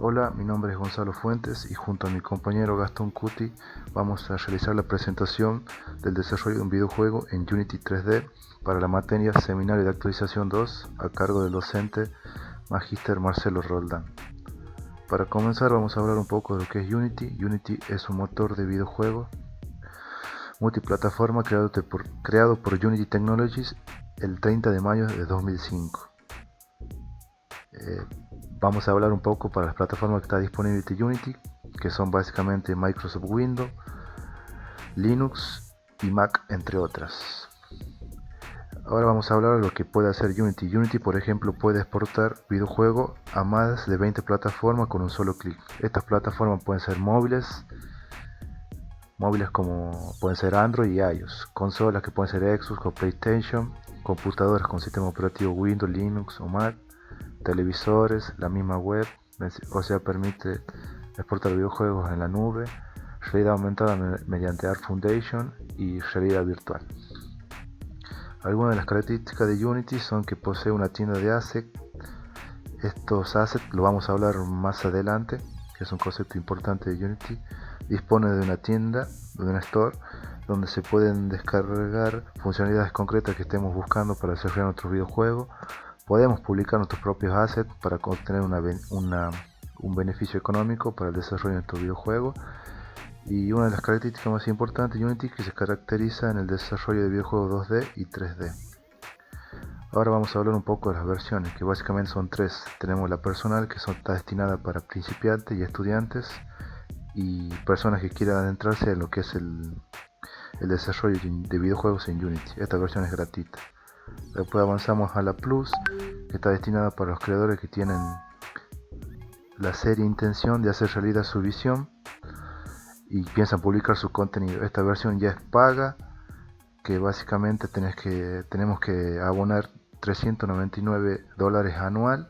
Hola, mi nombre es Gonzalo Fuentes y junto a mi compañero Gastón Cuti vamos a realizar la presentación del desarrollo de un videojuego en Unity 3D para la materia Seminario de Actualización 2 a cargo del docente Magíster Marcelo Roldán. Para comenzar vamos a hablar un poco de lo que es Unity. Unity es un motor de videojuegos multiplataforma creado por Unity Technologies el 30 de mayo de 2005. Vamos a hablar un poco para las plataformas que está disponible de Unity, que son básicamente Microsoft Windows, Linux y Mac, entre otras. Ahora vamos a hablar de lo que puede hacer Unity. Unity, por ejemplo, puede exportar videojuegos a más de 20 plataformas con un solo clic. Estas plataformas pueden ser móviles como pueden ser Android y iOS, consolas que pueden ser Xbox o PlayStation, computadoras con sistema operativo Windows, Linux o Mac, televisores, la misma web, o sea, permite exportar videojuegos en la nube, realidad aumentada mediante Art Foundation y realidad virtual. Algunas de las características de Unity son que posee una tienda de assets. Estos assets lo vamos a hablar más adelante, que es un concepto importante de Unity. Dispone de una tienda, de una store, donde se pueden descargar funcionalidades concretas que estemos buscando para desarrollar nuestro videojuego. Podemos publicar nuestros propios assets para obtener un beneficio económico para el desarrollo de nuestro videojuego. Y una de las características más importantes de Unity que se caracteriza en el desarrollo de videojuegos 2D y 3D. Ahora vamos a hablar un poco de las versiones, que básicamente son tres. Tenemos la personal, que está destinada para principiantes y estudiantes y personas que quieran adentrarse en lo que es el desarrollo de videojuegos en Unity. Esta versión es gratuita. Después avanzamos a la Plus, que está destinada para los creadores que tienen la seria intención de hacer realidad su visión y piensan publicar su contenido. Esta versión ya es paga, que básicamente tenemos que abonar $399 anual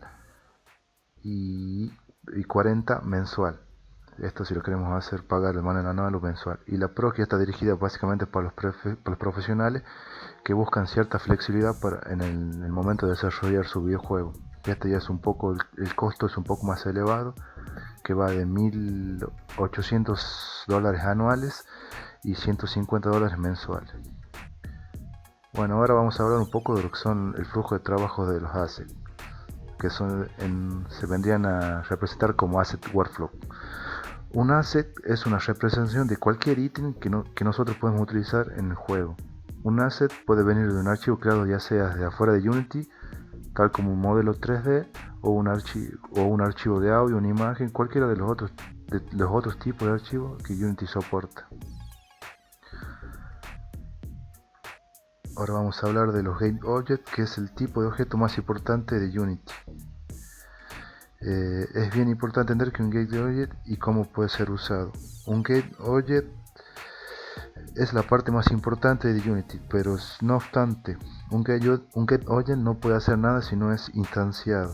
y 40 mensual. Esto si lo queremos hacer pagar de manera anual o mensual. Y la Pro, que está dirigida básicamente para los profesionales que buscan cierta flexibilidad en el momento de desarrollar su videojuego. Este ya es un poco, el costo es un poco más elevado, que va de $1.800 anuales y $150 mensuales. Bueno, ahora vamos a hablar un poco de lo que son el flujo de trabajo de los assets, que se vendrían a representar como asset workflow. Un asset es una representación de cualquier ítem que nosotros podemos utilizar en el juego. Un asset puede venir de un archivo creado ya sea de afuera de Unity, tal como un modelo 3D o un archivo de audio, una imagen, cualquiera de los otros tipos de archivos que Unity soporta. Ahora vamos a hablar de los GameObjects, que es el tipo de objeto más importante de Unity. Es bien importante entender que un GameObject y cómo puede ser usado. Un GameObject es la parte más importante de Unity, pero no obstante, un GameObject no puede hacer nada si no es instanciado.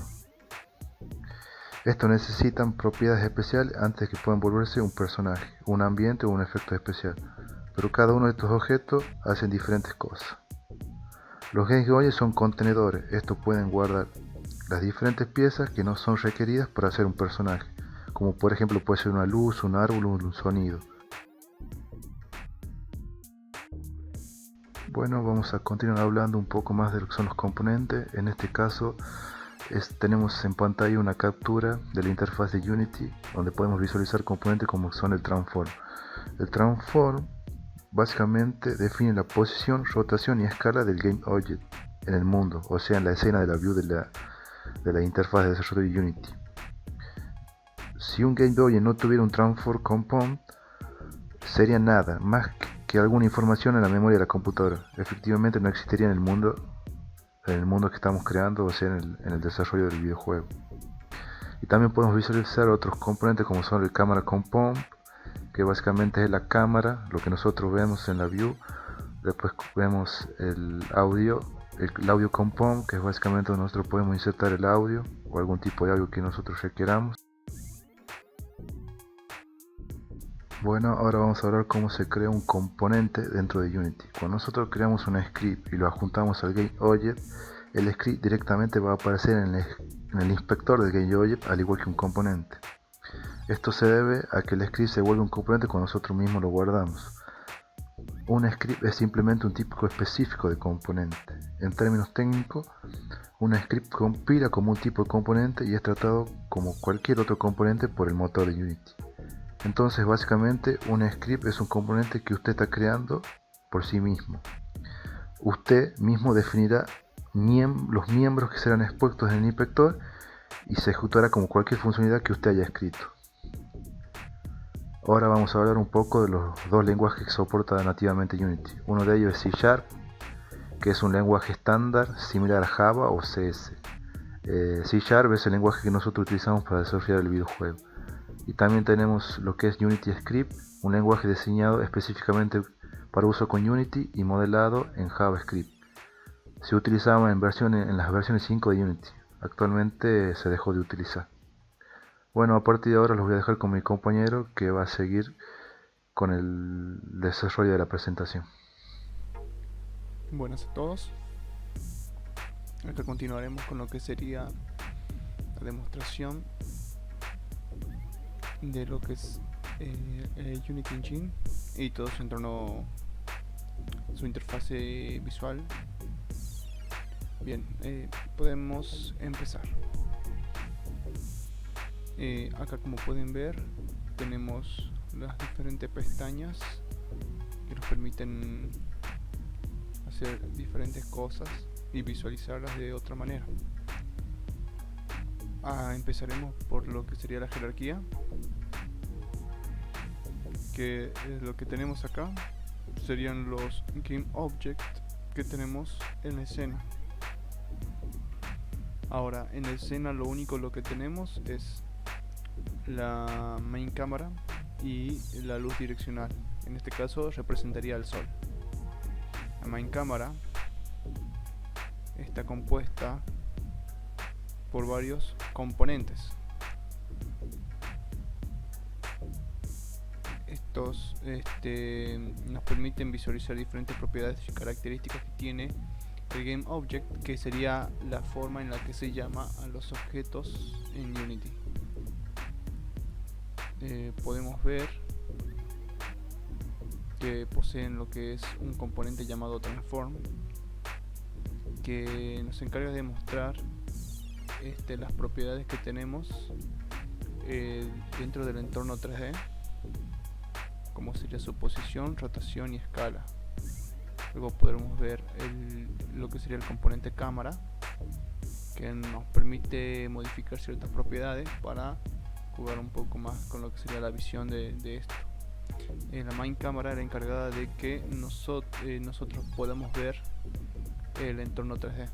Estos necesitan propiedades especiales antes que puedan volverse un personaje, un ambiente o un efecto especial, pero cada uno de estos objetos hacen diferentes cosas. Los GameObjects son contenedores. Estos pueden guardar las diferentes piezas que no son requeridas para hacer un personaje, como por ejemplo puede ser una luz, un árbol o un sonido. Bueno, vamos a continuar hablando un poco más de lo que son los componentes. En este caso tenemos en pantalla una captura de la interfaz de Unity, donde podemos visualizar componentes como son el transform. El transform básicamente define la posición, rotación y escala del GameObject en el mundo, o sea en la escena de la view de la interfaz de desarrollo de Unity. Si un GameObject no tuviera un transform component, sería nada más que alguna información en la memoria de la computadora. Efectivamente no existiría en el mundo que estamos creando, o sea en el desarrollo del videojuego. Y también podemos visualizar otros componentes como son el camera component, que básicamente es la cámara, lo que nosotros vemos en la view. Después vemos el audio component, que es básicamente donde nosotros podemos insertar el audio o algún tipo de audio que nosotros requeramos. Bueno, ahora vamos a hablar cómo se crea un componente dentro de Unity. Cuando nosotros creamos un script y lo adjuntamos al GameObject, el script directamente va a aparecer en el inspector del GameObject, al igual que un componente. Esto se debe a que el script se vuelve un componente cuando nosotros mismos lo guardamos. Un script es simplemente un tipo específico de componente. En términos técnicos, un script compila como un tipo de componente y es tratado como cualquier otro componente por el motor de Unity. Entonces, básicamente, un script es un componente que usted está creando por sí mismo. Usted mismo definirá los miembros que serán expuestos en el inspector y se ejecutará como cualquier funcionalidad que usted haya escrito. Ahora vamos a hablar un poco de los dos lenguajes que soporta nativamente Unity. Uno de ellos es C Sharp, que es un lenguaje estándar similar a Java o CS. C Sharp es el lenguaje que nosotros utilizamos para desarrollar el videojuego. Y también tenemos lo que es Unity Script, un lenguaje diseñado específicamente para uso con Unity y modelado en JavaScript. Se utilizaba en las versiones 5 de Unity. Actualmente se dejó de utilizar. Bueno, a partir de ahora los voy a dejar con mi compañero que va a seguir con el desarrollo de la presentación. Buenas a todos. Acá continuaremos con lo que sería la demostración de lo que es el Unity Engine y todo su entorno, su interfase visual. Bien, podemos empezar. Acá, como pueden ver, tenemos las diferentes pestañas que nos permiten hacer diferentes cosas y visualizarlas de otra manera. Empezaremos por lo que sería la jerarquía, que es lo que tenemos acá. Serían los game objects que tenemos en la escena. Ahora, en la escena lo que tenemos es la main cámara y la luz direccional. En este caso representaría el sol. La main cámara está compuesta por varios componentes. Estos nos permiten visualizar diferentes propiedades y características que tiene el game object, que sería la forma en la que se llama a los objetos en Unity. Podemos ver que poseen lo que es un componente llamado transform, que nos encarga de mostrar las propiedades que tenemos dentro del entorno 3D, como sería su posición, rotación y escala. Luego podremos ver lo que sería el componente cámara, que nos permite modificar ciertas propiedades para jugar un poco más con lo que sería la visión de esto. La main cámara era encargada de que nosotros podamos ver el entorno 3D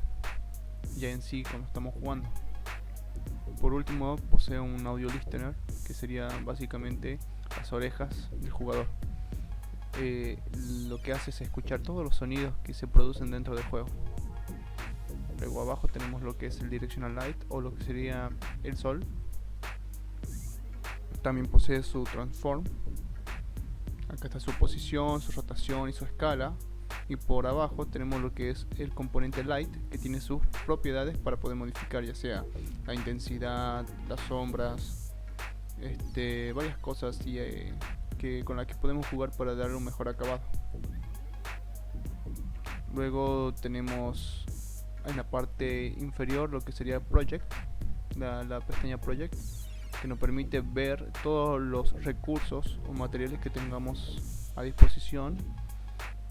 ya en sí cuando estamos jugando. Por último, posee un audio listener, que sería básicamente las orejas del jugador. Lo que hace es escuchar todos los sonidos que se producen dentro del juego. Luego abajo tenemos lo que es el directional light, o lo que sería el sol. También posee su transform. Acá está su posición, su rotación y su escala. Y por abajo tenemos lo que es el componente light, que tiene sus propiedades para poder modificar ya sea la intensidad, las sombras, varias cosas con las que podemos jugar para darle un mejor acabado. Luego tenemos en la parte inferior lo que sería project, la pestaña project, que nos permite ver todos los recursos o materiales que tengamos a disposición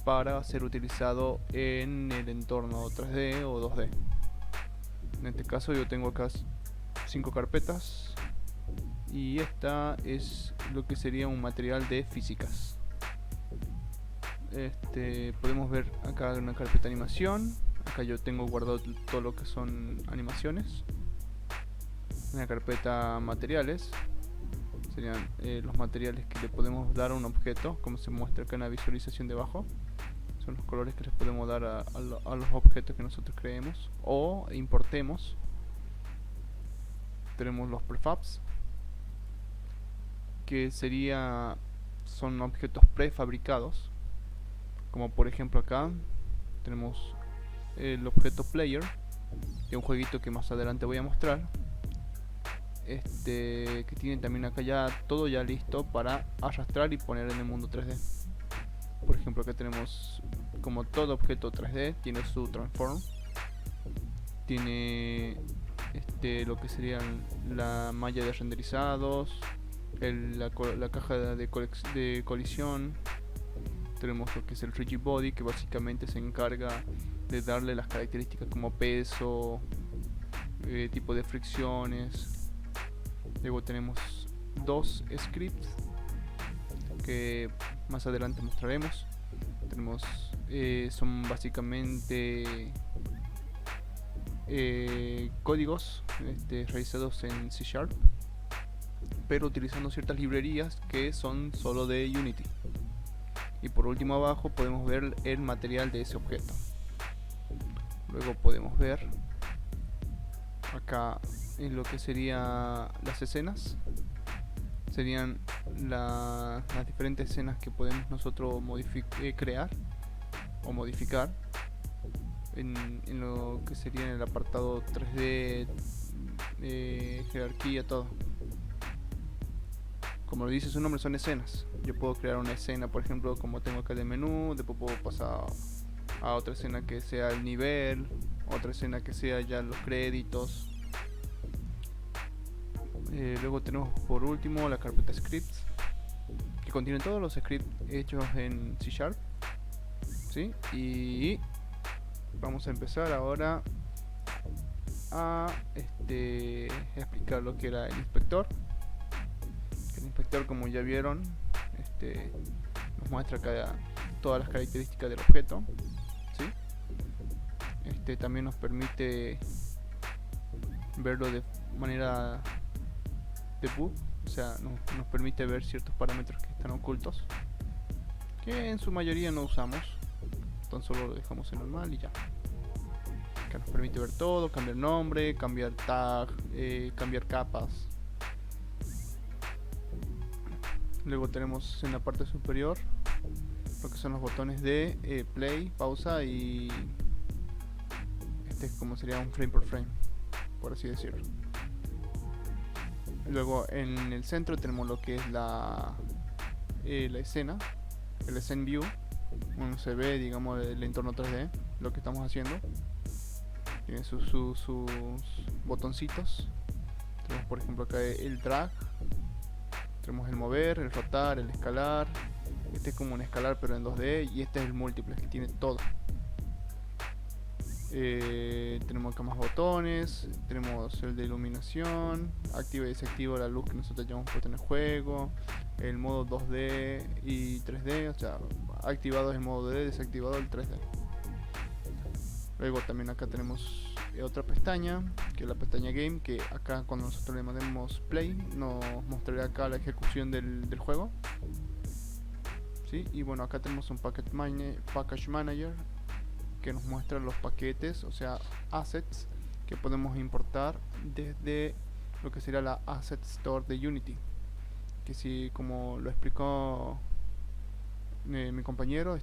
para ser utilizado en el entorno 3D o 2D. En este caso yo tengo acá 5 carpetas y esta es lo que sería un material de físicas. Podemos ver acá una carpeta de animación. Acá yo tengo guardado todo lo que son animaciones. Una carpeta materiales, serían los materiales que le podemos dar a un objeto, como se muestra acá en la visualización debajo. Son los colores que les podemos dar a los objetos que nosotros creemos o importemos. Tenemos los prefabs, que son objetos prefabricados, como por ejemplo acá tenemos el objeto player de un jueguito que más adelante voy a mostrar. que tienen también acá ya todo ya listo para arrastrar y poner en el mundo 3D. Por ejemplo, acá tenemos, como todo objeto 3D, tiene su transform, tiene lo que serían la malla de renderizados, la caja de colisión. Tenemos lo que es el rigid body, que básicamente se encarga de darle las características como peso, tipo de fricciones. Luego tenemos dos scripts que más adelante mostraremos. Tenemos son básicamente códigos realizados en C#, pero utilizando ciertas librerías que son solo de Unity. Y por último abajo podemos ver el material de ese objeto. Luego podemos ver acá en lo que serían las escenas. Serían las diferentes escenas que podemos nosotros crear o modificar en lo que sería en el apartado 3D, jerarquía, todo. Como lo dice su nombre, son escenas. Yo puedo crear una escena, por ejemplo, como tengo acá de menú, después puedo pasar a otra escena que sea el nivel, otra escena que sea ya los créditos. Luego tenemos por último la carpeta scripts, que contiene todos los scripts hechos en C#. ¿Sí? Y vamos a empezar ahora a explicar lo que era el inspector. El inspector, como ya vieron, nos muestra acá todas las características del objeto, ¿sí? También nos permite verlo de manera debug, o sea, nos permite ver ciertos parámetros que están ocultos, que en su mayoría no usamos, entonces solo lo dejamos en normal y ya. Acá nos permite ver todo, cambiar nombre, cambiar tag, cambiar capas. Luego tenemos en la parte superior lo que son los botones de play, pausa y como sería un frame por frame, por así decirlo. Luego en el centro tenemos lo que es la escena, el scene view, donde se ve, digamos, el entorno 3D, lo que estamos haciendo. Tiene sus botoncitos. Tenemos por ejemplo acá el drag, tenemos el mover, el rotar, el escalar. Este es como un escalar pero en 2D, y este es el múltiple que tiene todo. Tenemos acá más botones, tenemos el de iluminación, activa y desactiva la luz que nosotros ya hemos puesto en el juego, el modo 2D y 3D, o sea, activado es el modo 2D, desactivado el 3D. Luego también acá tenemos otra pestaña, que es la pestaña Game, que acá cuando nosotros le mandemos play nos mostrará acá la ejecución del juego. ¿Sí? Y bueno, acá tenemos un Package Manager que nos muestra los paquetes, o sea, assets que podemos importar desde lo que sería la Asset Store de Unity, que si, como lo explicó mi compañero,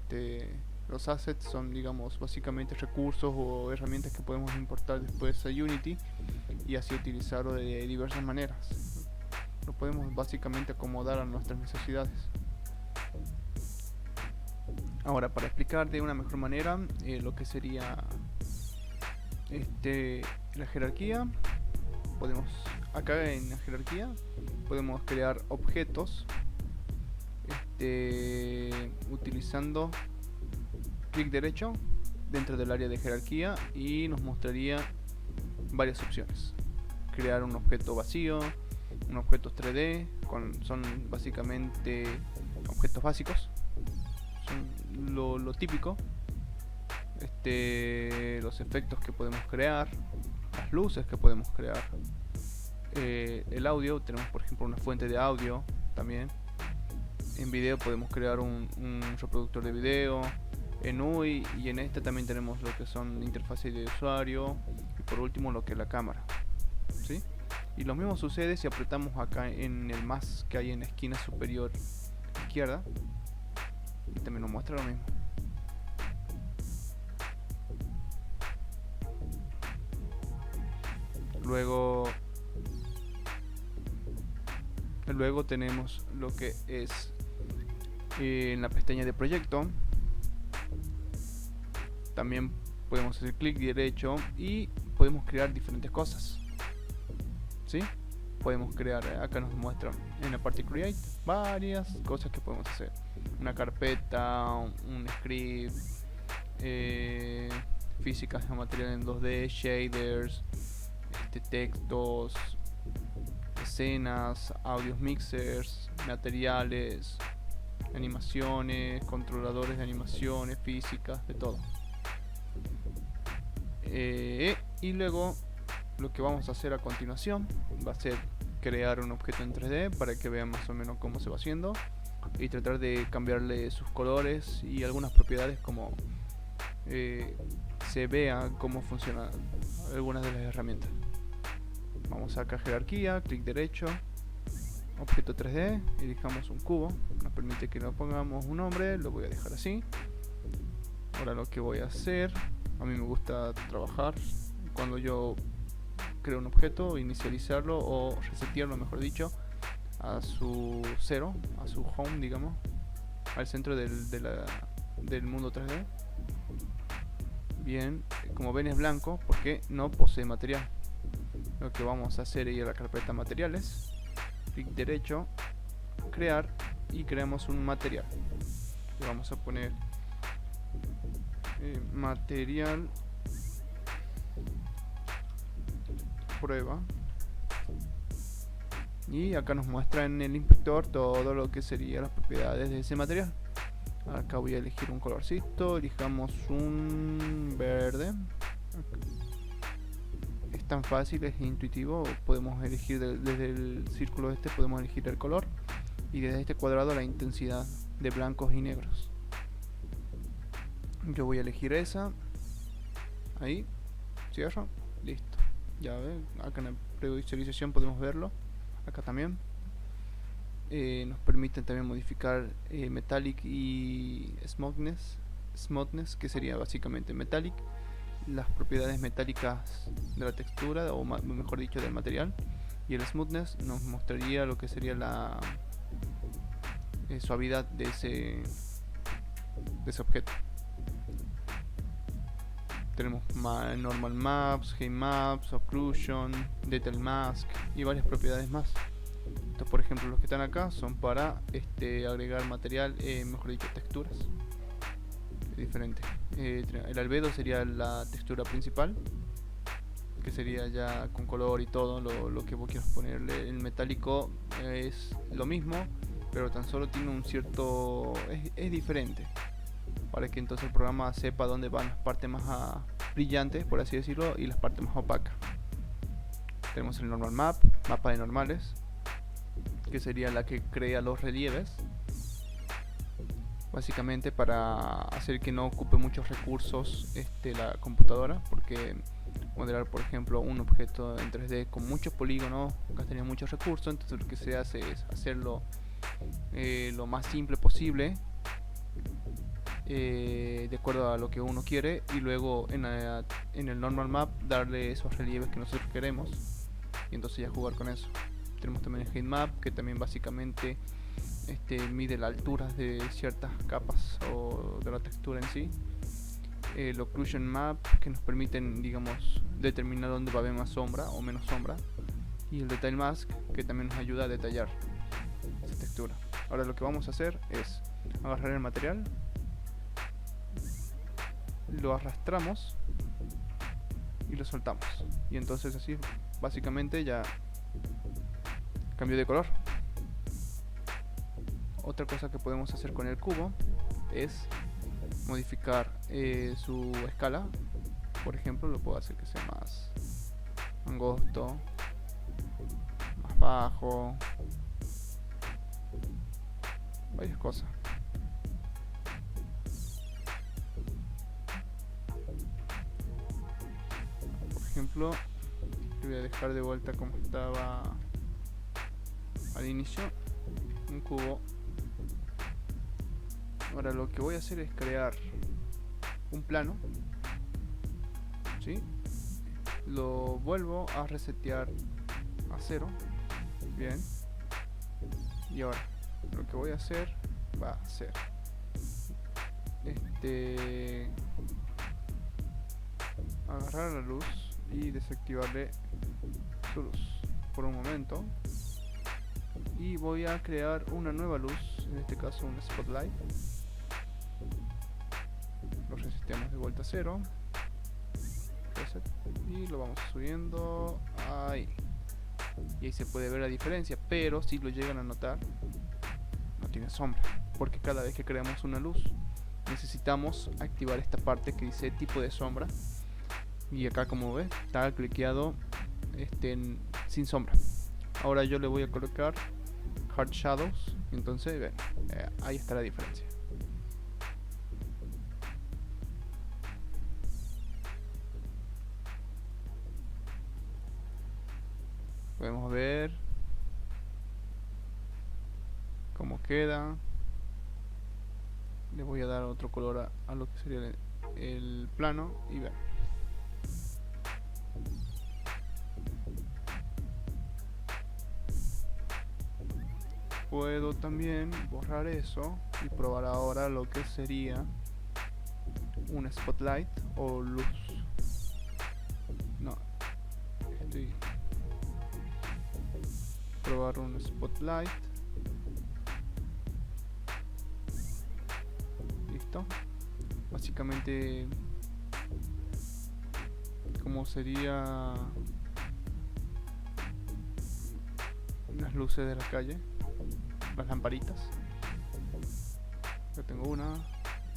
los assets son, digamos, básicamente recursos o herramientas que podemos importar después a Unity y así utilizarlo de diversas maneras. Lo podemos básicamente acomodar a nuestras necesidades. Ahora, para explicar de una mejor manera lo que sería la jerarquía, podemos, acá en la jerarquía podemos crear objetos utilizando clic derecho dentro del área de jerarquía, y nos mostraría varias opciones. Crear un objeto vacío, un objeto 3D, son básicamente objetos básicos, son lo típico. Los efectos que podemos crear, las luces que podemos crear, el audio, tenemos por ejemplo una fuente de audio también. En video podemos crear un reproductor de video. En UI y en este también tenemos lo que son interfaces de usuario, y por último lo que es la cámara, ¿sí? Y lo mismo sucede si apretamos acá en el más que hay en la esquina superior izquierda, y también nos muestra lo mismo. Luego Luego tenemos lo que es en la pestaña de proyecto. También podemos hacer clic derecho y podemos crear diferentes cosas, ¿sí? Podemos crear, acá nos muestra en la parte create varias cosas que podemos hacer: una carpeta, un script, físicas de material en 2D, shaders, textos, escenas, audios mixers, materiales, animaciones, controladores de animaciones, físicas, de todo. Y luego lo que vamos a hacer a continuación va a ser crear un objeto en 3D para que vean más o menos cómo se va haciendo y tratar de cambiarle sus colores y algunas propiedades, como se vea cómo funcionan algunas de las herramientas. Vamos acá a jerarquía, clic derecho, objeto 3D, elijamos un cubo, nos permite que le pongamos un nombre, lo voy a dejar así. Ahora lo que voy a hacer, a mí me gusta trabajar cuando yo creo un objeto, inicializarlo o resetearlo, mejor dicho, a su cero, a su home, digamos, al centro del mundo 3D. Bien, como ven es blanco porque no posee material. Lo que vamos a hacer es ir a la carpeta materiales, clic derecho, crear, y creamos un material. Le vamos a poner material prueba, y acá nos muestra en el inspector todo lo que serían las propiedades de ese material. Acá voy a elegir un colorcito, elijamos un verde. Es tan fácil, es intuitivo, podemos elegir desde el círculo podemos elegir el color, y desde este cuadrado la intensidad de blancos y negros. Yo voy a elegir esa, ahí, cierro, listo. Ya ven, acá en la previsualización podemos verlo, acá también. Nos permiten también modificar metallic y smoothness, que sería básicamente metallic, las propiedades metálicas de la textura, o mejor dicho del material, y el smoothness nos mostraría lo que sería la suavidad de ese objeto. Tenemos normal maps, height maps, occlusion, detail mask y varias propiedades más. Estos, por ejemplo, los que están acá son para agregar material, mejor dicho, texturas. Es diferente. El albedo sería la textura principal, que sería ya con color y todo lo que vos quieras ponerle. El metálico es lo mismo, pero tan solo tiene un cierto... es diferente, para que entonces el programa sepa dónde van las partes más brillantes, por así decirlo, y las partes más opacas. Tenemos el normal map, mapa de normales, que sería la que crea los relieves, básicamente para hacer que no ocupe muchos recursos la computadora, porque modelar, por ejemplo, un objeto en 3D con muchos polígonos gastaría muchos recursos. Entonces lo que se hace es hacerlo lo más simple posible, de acuerdo a lo que uno quiere, y luego en el normal map darle esos relieves que nosotros queremos, y entonces ya jugar con eso. Tenemos también el height map, que también básicamente mide la altura de ciertas capas o de la textura en sí. El occlusion map, que nos permiten, digamos, determinar dónde va a haber más sombra o menos sombra, y el detail mask, que también nos ayuda a detallar esa textura. Ahora lo que vamos a hacer es agarrar el material, lo arrastramos y lo soltamos, y entonces así básicamente ya cambió de color. Otra cosa que podemos hacer con el cubo es modificar su escala. Por ejemplo, lo puedo hacer que sea más angosto, más bajo, varias cosas. Por ejemplo, lo voy a dejar de vuelta como estaba al inicio, un cubo. Ahora lo que voy a hacer es crear un plano, ¿sí? Lo vuelvo a resetear a 0. Bien. Y ahora lo que voy a hacer va a ser agarrar la luz y desactivarle su luz por un momento, y voy a crear una nueva luz, en este caso un spotlight. Lo resistemos de vuelta a 0 y lo vamos subiendo ahí, y ahí se puede ver la diferencia. Pero si lo llegan a notar, no tiene sombra, porque cada vez que creamos una luz necesitamos activar esta parte que dice tipo de sombra, y acá, como ves, está cliqueado sin sombra. Ahora yo le voy a colocar Hard Shadows, entonces ven, ahí está la diferencia. Podemos ver cómo queda. Le voy a dar otro color a lo que sería el plano, y ven. Puedo también borrar eso y probar ahora lo que sería un spotlight o luz. No, probar un spotlight. Listo. Básicamente, como sería las luces de la calle, las lamparitas. Acá tengo una.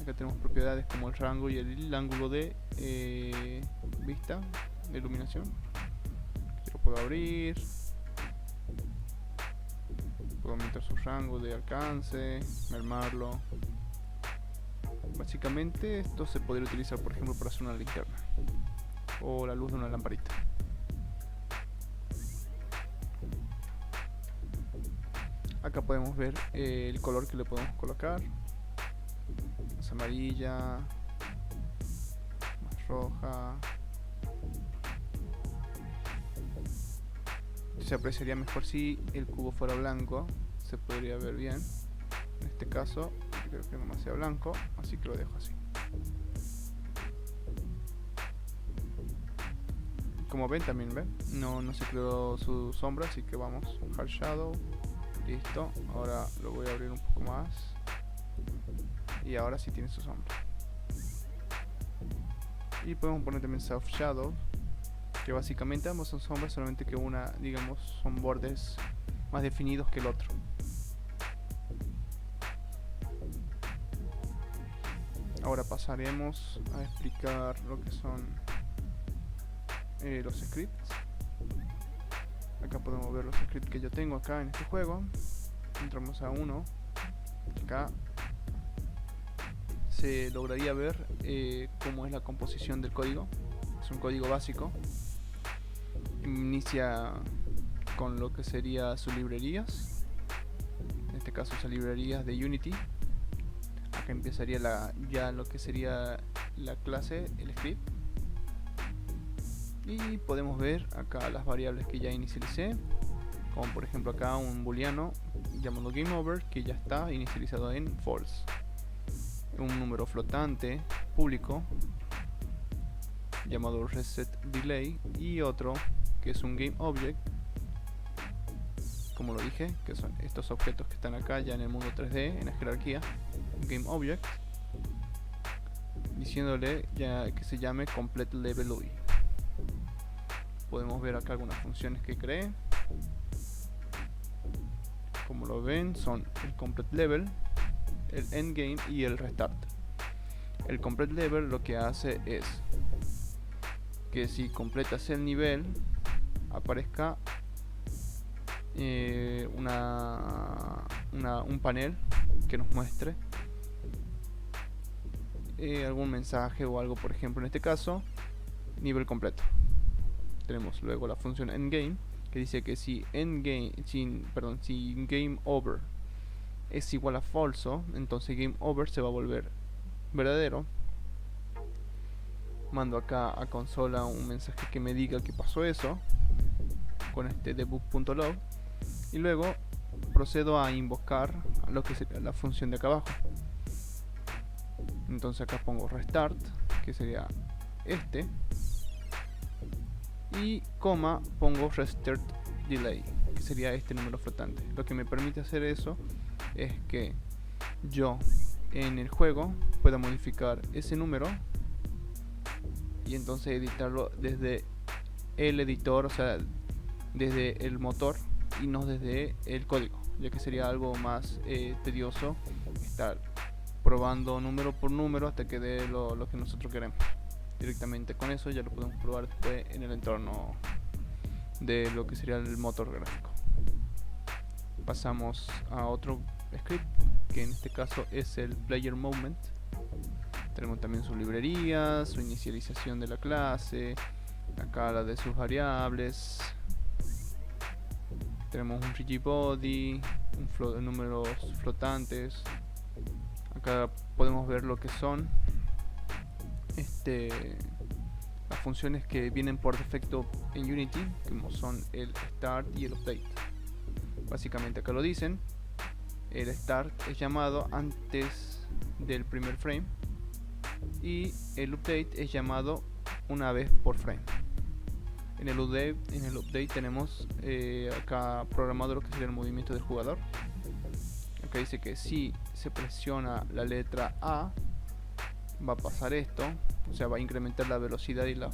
Acá tenemos propiedades como el rango y el ángulo de vista, de iluminación. Aquí lo puedo abrir. Puedo aumentar su rango de alcance, mermarlo. Básicamente esto se podría utilizar, por ejemplo, para hacer una linterna o la luz de una lamparita. Acá podemos ver el color que le podemos colocar. Más amarilla, más roja. Se apreciaría mejor si el cubo fuera blanco, se podría ver bien. En este caso creo que nomás sea blanco, así que lo dejo así. Como ven, también ven, no se creó su sombra, así que vamos, Hard Shadow. Listo, ahora lo voy a abrir un poco más, y ahora sí tiene su sombra. Y podemos poner también Soft Shadow, que básicamente ambos son sombras, solamente que una, digamos, son bordes más definidos que el otro. Ahora pasaremos a explicar lo que son los scripts. Acá podemos ver los scripts que yo tengo acá en este juego. Entramos a uno. Acá se lograría ver cómo es la composición del código. Es un código básico. Inicia con lo que sería sus librerías. En este caso son librerías de Unity. Acá empezaría ya lo que sería la clase, el script. Y podemos ver acá las variables que ya inicialicé, como por ejemplo acá un booleano llamado GameOver, que ya está inicializado en false. Un número flotante público llamado resetDelay, y otro que es un GameObject, como lo dije, que son estos objetos que están acá ya en el mundo 3D, en la jerarquía. GameObject, diciéndole ya que se llame CompleteLevelUI. Podemos ver acá algunas funciones que creé. Como lo ven, son el CompleteLevel, el Endgame y el Restart. El CompleteLevel lo que hace es que si completas el nivel aparezca un panel que nos muestre algún mensaje o algo. Por ejemplo, en este caso, nivel completo. Tenemos luego la función endgame, que dice que si game over es igual a falso, entonces game over se va a volver verdadero. Mando acá a consola un mensaje que me diga que pasó eso con este debug.log, y luego procedo a invocar lo que sería la función de acá abajo. Entonces acá pongo restart, que sería este, y coma pongo restart delay, que sería este número flotante. Lo que me permite hacer eso es que yo en el juego pueda modificar ese número y entonces editarlo desde el editor, o sea, desde el motor y no desde el código, ya que sería algo más tedioso estar probando número por número hasta que dé lo que nosotros queremos. Directamente con eso ya lo podemos probar después en el entorno de lo que sería el motor gráfico. Pasamos a otro script, que en este caso es el player movement. Tenemos también su librería, su inicialización de la clase, acá la de sus variables. Tenemos un rigid body, números flotantes. Acá podemos ver lo que son las funciones que vienen por defecto en Unity, como son el start y el update. Básicamente acá lo dicen. El start es llamado antes del primer frame y el update es llamado una vez por frame. En el update tenemos acá programado lo que sería el movimiento del jugador. Acá dice que si se presiona la letra A va a pasar esto, o sea, va a incrementar la velocidad y la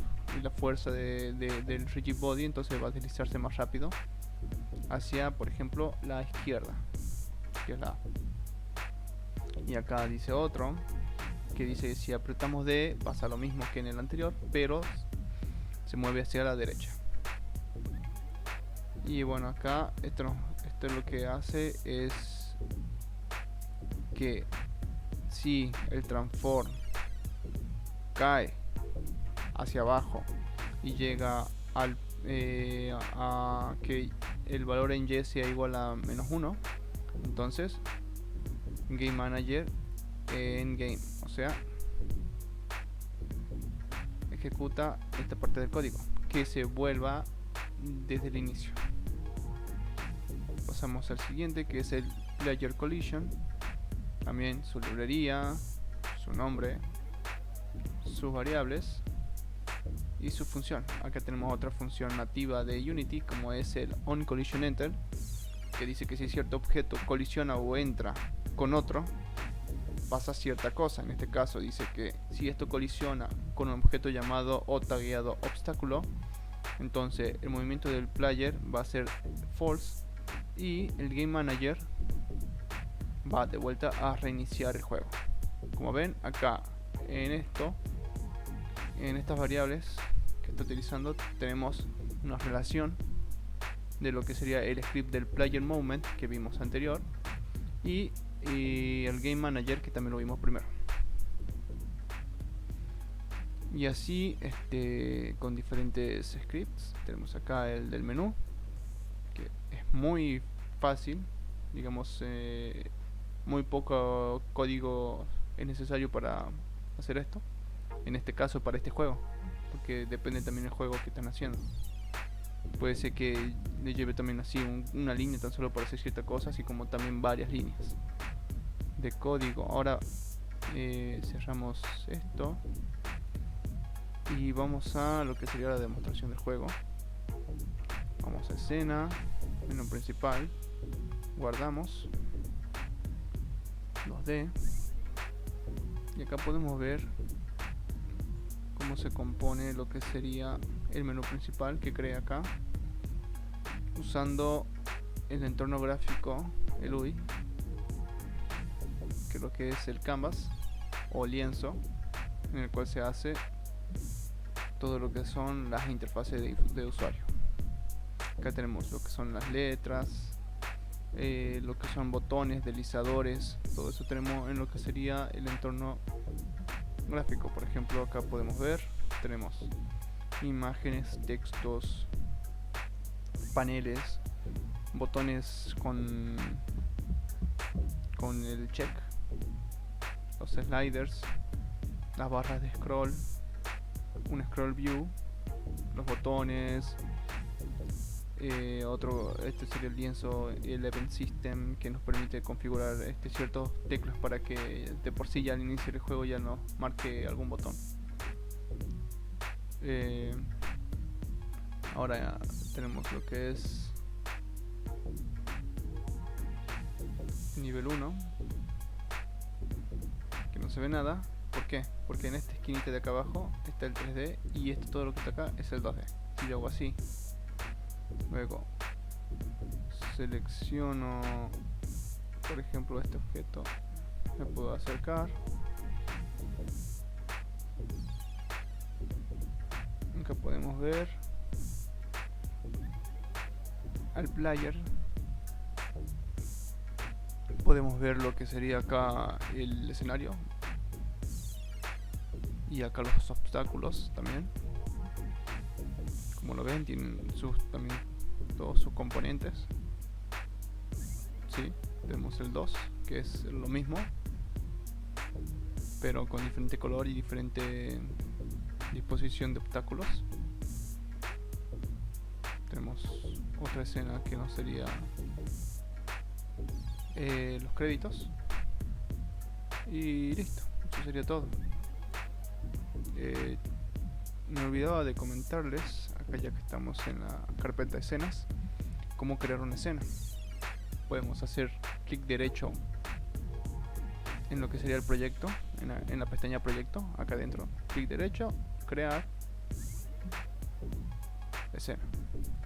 fuerza del rigid body, entonces va a deslizarse más rápido hacia, por ejemplo, la izquierda, que es la A. Y acá dice otro que dice que si apretamos D pasa lo mismo que en el anterior, pero se mueve hacia la derecha. Y bueno, acá esto lo que hace es que si el transform cae hacia abajo y llega a que el valor en Y sea igual a -1, entonces Game Manager en Game, o sea, ejecuta esta parte del código que se vuelva desde el inicio. Pasamos al siguiente, que es el Player Collision. También su librería, su nombre, sus variables y su función. Acá tenemos otra función nativa de Unity, como es el onCollisionEnter, que dice que si cierto objeto colisiona o entra con otro, pasa cierta cosa. En este caso dice que si esto colisiona con un objeto llamado o tagueado obstáculo, entonces el movimiento del player va a ser false y el Game Manager va de vuelta a reiniciar el juego. Como ven acá en estas variables que está utilizando tenemos una relación de lo que sería el script del player movement que vimos anterior y el Game Manager, que también lo vimos primero. Y así con diferentes scripts. Tenemos acá el del menú, que es muy fácil, digamos, muy poco código es necesario para hacer esto, en este caso para este juego, porque depende también del juego que están haciendo. Puede ser que le lleve también así una línea tan solo para hacer cierta cosa, así como también varias líneas de código. Ahora cerramos esto y vamos a lo que sería la demostración del juego. Vamos a escena, menú principal, guardamos 2D y acá podemos ver cómo se compone lo que sería el menú principal que creé acá usando el entorno gráfico, el UI, que es lo que es el canvas o lienzo en el cual se hace todo lo que son las interfaces de usuario. Acá tenemos lo que son las letras, lo que son botones, deslizadores, todo eso tenemos en lo que sería el entorno gráfico. Por ejemplo, acá podemos ver, tenemos imágenes, textos, paneles, botones con el check, los sliders, las barras de scroll, un scroll view, los botones, Este sería el lienzo, el Event System, que nos permite configurar ciertos teclas para que de por sí ya al inicio del juego ya nos marque algún botón. Ahora tenemos lo que es nivel 1, que no se ve nada. ¿Por qué? Porque en esta esquinita de acá abajo está el 3D y todo lo que está acá es el 2D. Si yo hago así, luego selecciono, por ejemplo, este objeto, me puedo acercar. Acá podemos ver al player. Podemos ver lo que sería acá el escenario y acá los obstáculos también. Como lo ven, tienen también todos sus componentes. Sí, tenemos el 2, que es lo mismo, pero con diferente color y diferente disposición de obstáculos. Tenemos otra escena que no sería los créditos. Y listo, eso sería todo. Me olvidaba de comentarles, acá ya que estamos en la carpeta de escenas, cómo crear una escena. Podemos hacer clic derecho en lo que sería el proyecto, en la pestaña proyecto, acá adentro, clic derecho, crear escena.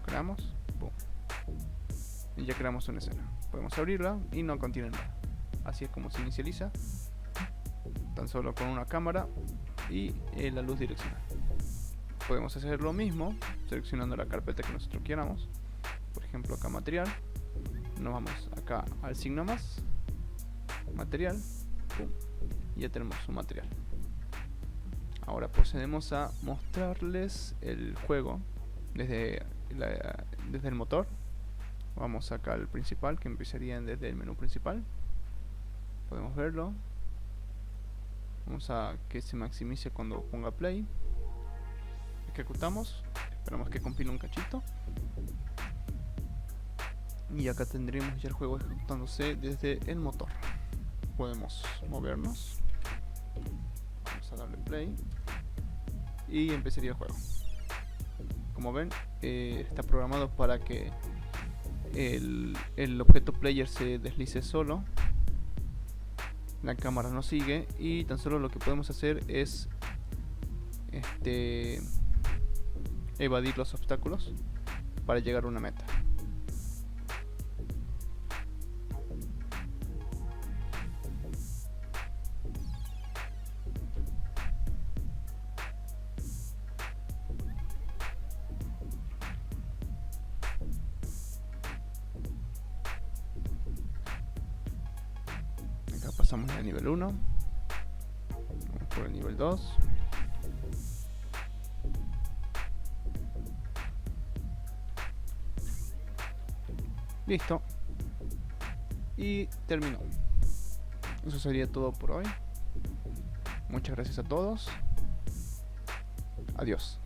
Creamos, boom, y ya creamos una escena. Podemos abrirla y no contiene nada. Así es como se inicializa, tan solo con una cámara y la luz direccional. Podemos hacer lo mismo seleccionando la carpeta que nosotros queramos. Por ejemplo, acá material, nos vamos acá al signo más, material, pum, y ya tenemos un material. Ahora procedemos a mostrarles el juego desde el motor. Vamos acá al principal, que empezaría desde el menú principal. Podemos verlo. Vamos a que se maximice cuando ponga play. Ejecutamos, esperamos que compile un cachito y acá tendremos ya el juego ejecutándose desde el motor. Podemos movernos, vamos a darle play y empezaría el juego. Como ven, está programado para que el objeto player se deslice solo, la cámara no sigue y tan solo lo que podemos hacer es evadir los obstáculos para llegar a una meta. Acá pasamos al nivel 1, vamos por el nivel 2. Listo. Y terminó. Eso sería todo por hoy. Muchas gracias a todos. Adiós.